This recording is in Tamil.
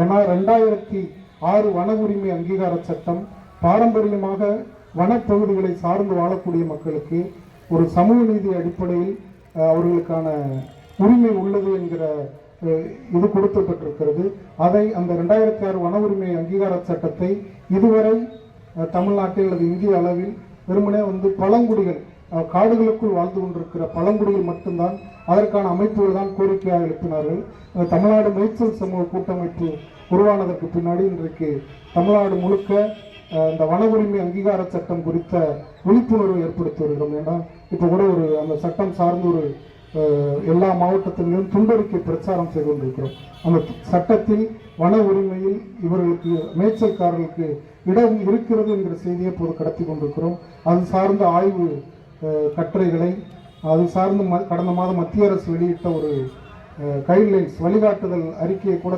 ஏன்னா 2006 வன உரிமை அங்கீகார சட்டம் பாரம்பரியமாக வனப்பகுதிகளை சார்ந்து வாழக்கூடிய மக்களுக்கு ஒரு சமூக நீதி அடிப்படையில் அவர்களுக்கான உரிமை உள்ளது என்கிற இது கொடுக்கப்பட்டிருக்கிறது. அதை அந்த 2006 வன உரிமை அங்கீகார சட்டத்தை இதுவரை தமிழ்நாட்டில் அல்லது இந்திய அளவில் வெறுமனே பழங்குடிகள் காடுகளுக்குள் வாழ்ந்து கொண்டிருக்கிற பழங்குடிகள் மட்டும்தான் அதற்கான அமைப்புகள் தான் கோரிக்கையாக எழுப்பினார்கள். தமிழ்நாடு மேய்ச்சல் சமூக கூட்டமைப்பு உருவானதற்கு பின்னாடி இன்றைக்கு தமிழ்நாடு முழுக்க இந்த வன உரிமை அங்கீகார சட்டம் குறித்த விழிப்புணர்வு ஏற்படுத்தி வருகிறோம். ஏன்னா இப்போ கூட அந்த சட்டம் சார்ந்து எல்லா மாவட்டத்திலும் துண்டறிக்கை பிரச்சாரம் செய்து கொண்டிருக்கிறோம். அந்த சட்டத்தில் வன உரிமையில் இவர்களுக்கு மேய்ச்சல்காரர்களுக்கு இடம் இருக்கிறது என்கிற செய்தியை இப்போது கடத்தி கொண்டிருக்கிறோம். அது சார்ந்த ஆய்வு கட்டுரைகளை அது சார்ந்து கடந்த மாதம் மத்திய அரசு வெளியிட்ட ஒரு கைட்லைன்ஸ் வழிகாட்டுதல் அறிக்கையை கூட